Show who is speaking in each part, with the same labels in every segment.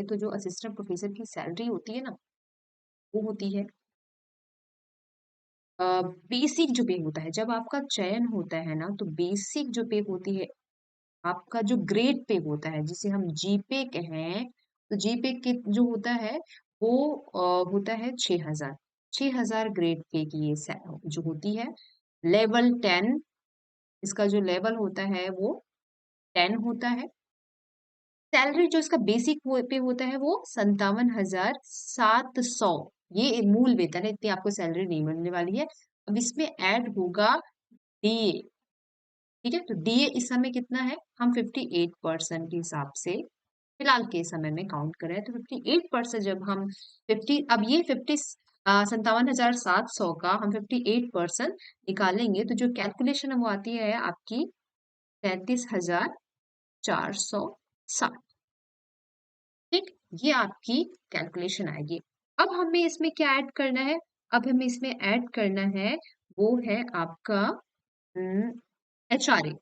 Speaker 1: तो जो assistant professor की सैलरी होती है ना, वो होती है बेसिक जो पे होता है। जब आपका चयन होता है ना, तो बेसिक जो पे होती है, आपका जो ग्रेड पे होता है, जिसे हम जीपे कहें, तो जीपे के जो होता है वो होता है 6,000। 6,000 ग्रेड पे की ये जो होती है। लेवल 10, इसका जो लेवल होता है वो 10 होता है। सैलरी जो इसका बेसिक पे होता है वो 57,700। ये मूल वेतन है, इतनी आपको सैलरी नहीं मिलने वाली है। अब इसमें ऐड होगा डीए। ठीक है, तो डीए इस समय कितना है, हम 58% के हिसाब से फिलहाल के समय में काउंट करें, तो 58% जब हम 50, अब ये 57,700 का हम 58% निकालेंगे, तो जो कैलकुलेशन है वो आती है आपकी 33,460। ठीक, ये आपकी कैलकुलेशन आएगी। अब हमें इसमें क्या ऐड करना है, अब हमें इसमें ऐड करना है, वो है आपका एचआरए।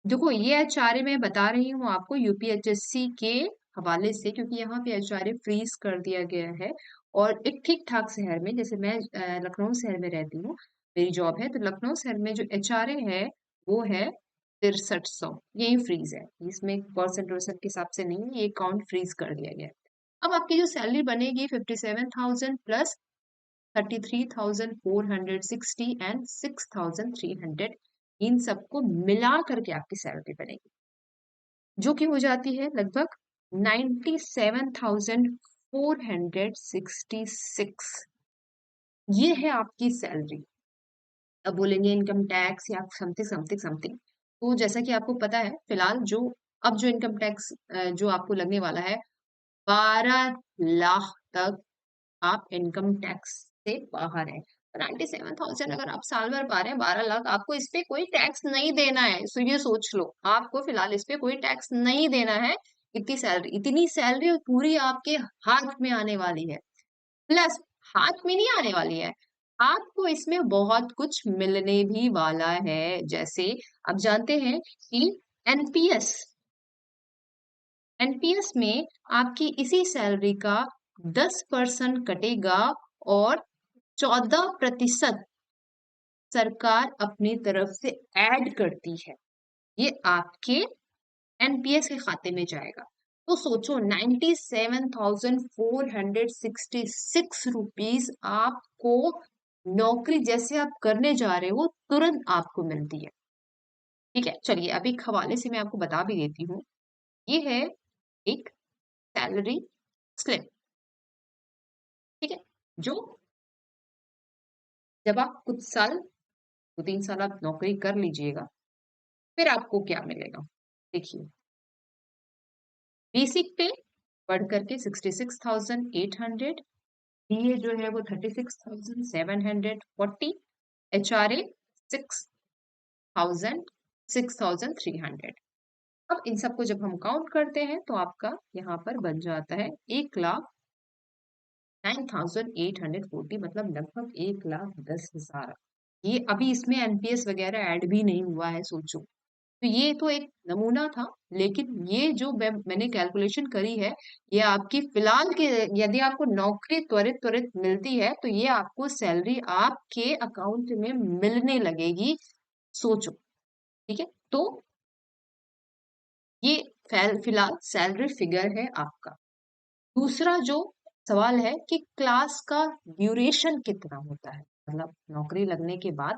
Speaker 1: देखो, ये एचआरए मैं बता रही हूँ आपको यूपीएचएससी के हवाले से, क्योंकि यहाँ पे एचआरए फ्रीज कर दिया गया है। और एक ठीक ठाक शहर में, जैसे मैं लखनऊ शहर में रहती हूँ, मेरी जॉब है, तो लखनऊ शहर में जो एचआरए है वो है 6300। यही फ्रीज है, इसमें परसेंट वर्सेंट के हिसाब से नहीं, ये अकाउंट फ्रीज कर दिया गया है। अब आपकी जो सैलरी बनेगी 57,000 प्लस 33,460 एंड 6,300, इन सबको मिला करके आपकी सैलरी बनेगी, जो कि हो जाती है लगभग 97,466। ये है आपकी सैलरी। अब बोलेंगे इनकम टैक्स या समथिंग समथिंग समथिंग, तो जैसा कि आपको पता है फिलहाल जो, अब जो इनकम टैक्स जो आपको लगने वाला है, 12 लाख तक आप इनकम टैक्स से बाहर है। 97,000 अगर आप साल भर पा रहे हैं, 12 लाख, आपको इस पे कोई टैक्स नहीं देना है। सो ये सोच लो, आपको फिलहाल इस पे कोई टैक्स नहीं देना है। इतनी सैलरी पूरी आपके हाथ में आने वाली है। प्लस हाथ में नहीं आने वाली है, आपको इसमें बहुत कुछ मिलने भी वाला है। जैसे आप जानते हैं कि एनपीएस, एनपीएस में आपकी इसी सैलरी का 10% कटेगा, और 14% सरकार अपनी तरफ से ऐड करती है। ये आपके एनपीएस के खाते में जाएगा। तो सोचो, 97,466 रुपीज आपको नौकरी जैसे आप करने जा रहे हो तुरंत आपको मिलती है। ठीक है, चलिए अब एक हवाले से मैं आपको बता भी देती हूँ। ये है एक सैलरी स्लिप। ठीक है, जो जब आप कुछ साल, 2-3 साल आप नौकरी कर लीजिएगा, फिर आपको क्या मिलेगा। देखिए, बेसिक पे बढ़ करके 66,800, डीए जो है वो 36,740, एचआरए 6,300। अब इन सबको जब हम काउंट करते हैं, तो आपका यहाँ पर बन जाता है 1,09,840, मतलब लगभग 1,10,000। ये अभी इसमें एनपीएस वगैरह ऐड भी नहीं हुआ है, सोचो। तो ये तो एक नमूना था, लेकिन ये जो मैंने कैलकुलेशन करी है, ये आपकी फिलहाल के, यदि आपको नौकरी त्वरित त्वरित मिलती है, तो ये आपको सैलरी आपके अकाउंट में मिलने लगेगी। सोचो, ठीक है। तो ये फिलहाल सैलरी फिगर है आपका। दूसरा जो सवाल है कि क्लास का ड्यूरेशन कितना होता है, मतलब नौकरी लगने के बाद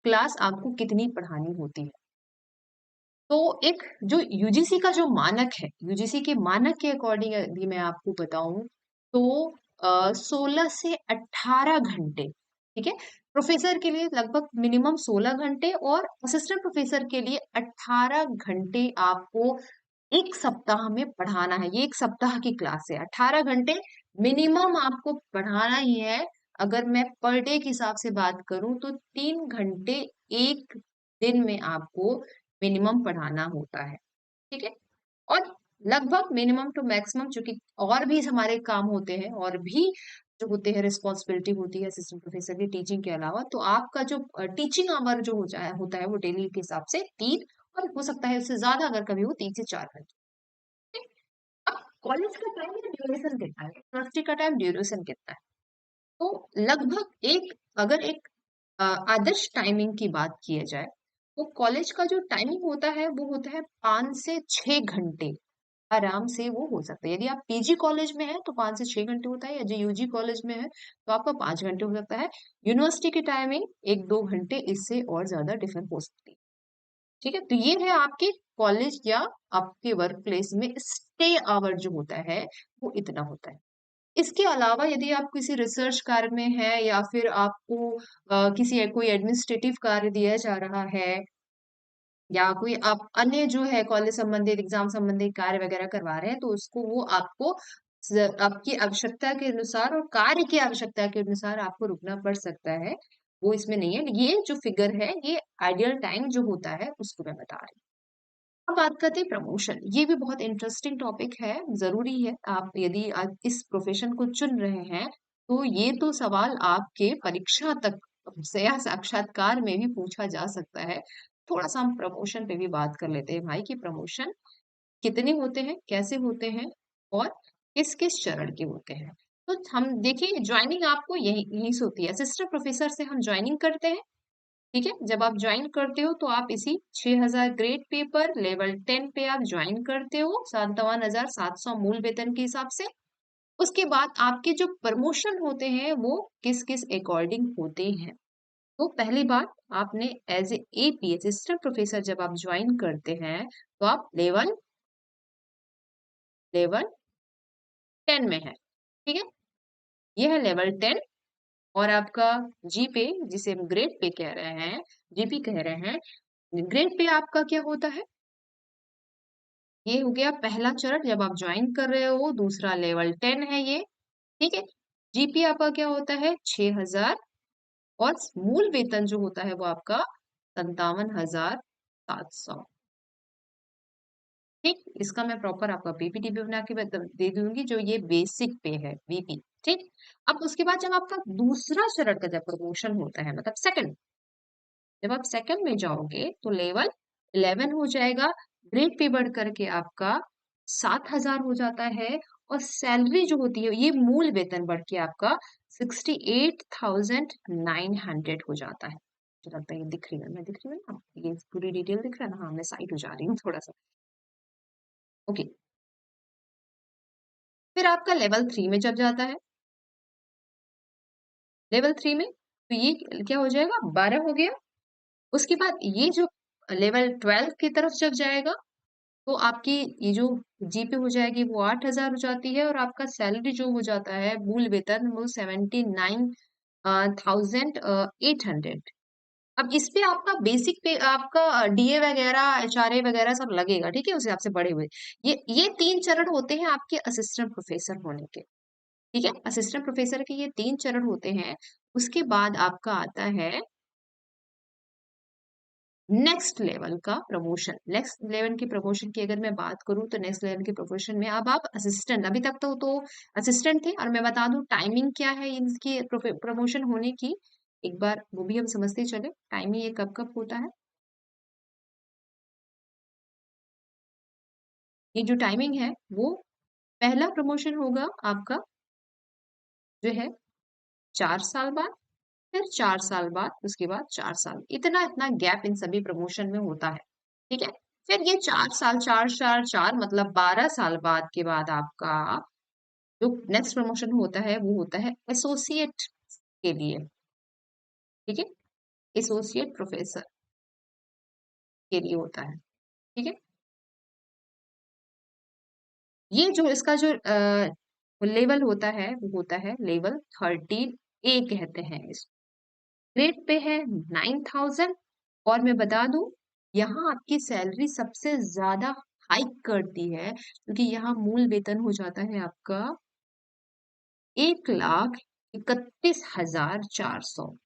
Speaker 1: क्लास आपको कितनी पढ़ानी होती है। तो एक जो यूजीसी का जो मानक है, यूजीसी के मानक के अकॉर्डिंग यदि मैं आपको बताऊं, तो 16 से 18 घंटे। ठीक है, प्रोफेसर के लिए लगभग मिनिमम 16 घंटे, और असिस्टेंट प्रोफेसर के लिए 18 घंटे आपको एक सप्ताह में पढ़ाना है। ये एक सप्ताह की क्लास है, 18 घंटे मिनिमम आपको पढ़ाना ही है। अगर मैं पर डे के हिसाब से बात करूं, तो 3 घंटे एक दिन में आपको मिनिमम पढ़ाना होता है। ठीक है, और लगभग मिनिमम टू मैक्सिमम, चूंकि और भी हमारे काम होते हैं, और भी जो होते हैं रिस्पॉन्सिबिलिटी होती है असिस्टेंट प्रोफेसर की टीचिंग के अलावा, तो आपका जो टीचिंग आवर जो होता है वो डेली के हिसाब से 3, और हो सकता है उससे ज्यादा अगर कभी हो 3 से 4 घंटे। अब कॉलेज का टाइम ड्यूरेशन कितना है, यूनिवर्सिटी का टाइम ड्यूरेशन कितना है। तो लगभग एक, अगर एक आदर्श टाइमिंग की बात किया जाए, तो कॉलेज का जो टाइमिंग होता है वो होता है 5 से 6 घंटे। आराम से वो हो सकता है। यदि आप पीजी कॉलेज में हैं तो 5 से 6 घंटे होता है, या जो यूजी कॉलेज में है तो आपका 5 घंटे हो सकता है। यूनिवर्सिटी की टाइमिंग 1-2 घंटे इससे और ज्यादा डिफरेंट हो सकती है। ठीक है, तो ये है आपके कॉलेज या आपके वर्क प्लेस में स्टे आवर जो होता है वो इतना होता है। इसके अलावा यदि आप किसी रिसर्च कार्य में हैं, या फिर आपको किसी कोई एडमिनिस्ट्रेटिव कार्य दिया जा रहा है, या कोई आप अन्य जो है कॉलेज संबंधित एग्जाम संबंधित कार्य वगैरह करवा रहे हैं, तो उसको वो आपको आपकी आवश्यकता के अनुसार और कार्य की आवश्यकता के अनुसार आपको रुकना पड़ सकता है। वो इसमें नहीं है, ये जो फिगर है ये आइडियल टाइम जो होता है उसको मैं बता रही हूँ। अब बात करते हैं प्रमोशन। ये भी बहुत इंटरेस्टिंग टॉपिक है, जरूरी है। आप यदि आप इस प्रोफेशन को चुन रहे हैं तो ये तो सवाल आपके परीक्षा तक से या साक्षात्कार में भी पूछा जा सकता है। थोड़ा सा हम प्रमोशन पे भी बात कर लेते हैं भाई, कि प्रमोशन कितने होते हैं, कैसे होते हैं, और किस किस चरण के होते हैं। तो हम देखिए, ज्वाइनिंग आपको यही यहीं से होती है। असिस्टेंट प्रोफेसर से हम ज्वाइनिंग करते हैं। ठीक है, जब आप ज्वाइन करते हो तो आप इसी 6,000 ग्रेड पे पर लेवल 10 पे आप ज्वाइन करते हो, 57,700 मूल वेतन के हिसाब से। उसके बाद आपके जो प्रमोशन होते हैं वो किस किस अकॉर्डिंग होते हैं। तो पहली बात, आपने as a AP assistant professor जब आप ज्वाइन करते हैं तो आप लेवल लेवल 10 में है। ठीक है, ये है लेवल 10। और आपका जीपे, जिसे हम ग्रेड पे कह रहे हैं, जीपी कह रहे हैं, ग्रेड पे आपका क्या होता है, ये हो गया पहला चरण जब आप ज्वाइन कर रहे हो। दूसरा लेवल 10 है ये। ठीक है, जीपी आपका क्या होता है, 6,000। और मूल वेतन जो होता है वो आपका 57,700। ठीक, इसका मैं प्रॉपर आपका पीपीटी भी बना के दे दूंगी, जो ये बेसिक पे है, बीपी। ठीक, अब उसके बाद जब आपका दूसरा चरण का जब प्रमोशन होता है, मतलब सेकंड, जब आप सेकंड में जाओगे तो लेवल 11 हो जाएगा। ग्रेड पे बढ़ करके आपका 7,000 हो जाता है। और सैलरी जो होती है, ये मूल वेतन बढ़ के आपका 68,900 हो जाता है। मुझे लगता है ये दिख रही है, मैं दिख रही हूँ ना, ये पूरी डिटेल दिख रहा है ना। हाँ, मैं साइड हो जा रही हूँ थोड़ा सा। ओके, फिर आपका लेवल 3 में जब जाता है, लेवल 3 में तो ये क्या हो जाएगा, 12 हो गया। उसके बाद ये जो लेवल 12 की तरफ जब जाएगा तो आपकी ये जो जीपे हो जाएगी वो 8,000 हो जाती है। और आपका सैलरी जो हो जाता है, मूल वेतन, वो 79,800। अब इस पे आपका बेसिक पे आपका डीए वगैरह, एचआरए वगैरह सब लगेगा। ठीक है, उस हिसाब से बढ़े हुए। ये 3 चरण होते हैं आपके असिस्टेंट प्रोफेसर होने के। ठीक है, असिस्टेंट प्रोफेसर के ये 3 चरण होते हैं। उसके बाद आपका आता है नेक्स्ट लेवल का प्रमोशन। नेक्स्ट लेवल की प्रमोशन की अगर मैं बात करूं तो नेक्स्ट लेवल के प्रमोशन में अब आप असिस्टेंट, अभी तक तो असिस्टेंट थे। और मैं बता दूं टाइमिंग क्या है इनकी प्रमोशन होने की, एक बार वो भी हम समझते चले। टाइमिंग ये कब कब होता है, ये जो टाइमिंग है वो, पहला प्रमोशन होगा आपका जो है 4 साल बाद, फिर 4 साल बाद, उसके बाद 4 साल, इतना इतना गैप इन सभी प्रमोशन में होता है। ठीक है, फिर ये 4 साल, 4 4 4 मतलब 12 साल बाद के बाद आपका जो नेक्स्ट प्रमोशन होता है वो होता है एसोसिएट के लिए। ठीक है, एसोसिएट प्रोफेसर के लिए होता है। ठीक है, ये जो इसका जो लेवल होता है वो होता है लेवल 13 ए कहते हैं इसको। ग्रेड पे है 9,000। और मैं बता दूं, यहाँ आपकी सैलरी सबसे ज्यादा हाइक करती है, क्योंकि यहाँ मूल वेतन हो जाता है आपका 1,31,400।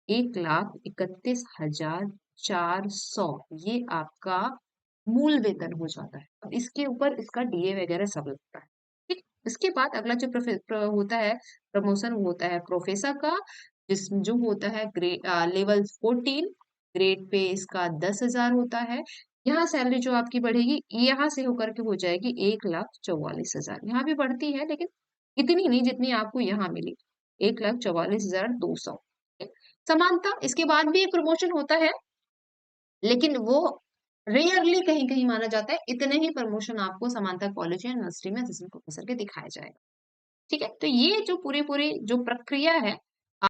Speaker 1: 1,31,400 ये आपका मूल वेतन हो जाता है। अब इसके ऊपर इसका डीए वगैरह सब लगता है। ठीक, इसके बाद अगला जो होता है प्रमोशन, वो होता है प्रोफेसर का, जिस जो होता है ग्रेड लेवल 14। ग्रेड पे इसका 10,000 होता है। यहाँ सैलरी जो आपकी बढ़ेगी, यहाँ से होकर के हो जाएगी 1,44,000 यहाँ भी बढ़ती है लेकिन इतनी नहीं जितनी आपको यहाँ मिली, 1,44,200 समानता इसके बाद भी एक प्रमोशन होता है, लेकिन वो रेयरली कहीं-कहीं माना जाता है, इतने ही प्रमोशन आपको समांतर कॉलेज या यूनिवर्सिटी में असिस्टेंट प्रोफेसर के दिखाया जाएगा। ठीक है? तो ये जो पूरी-पूरी जो प्रक्रिया है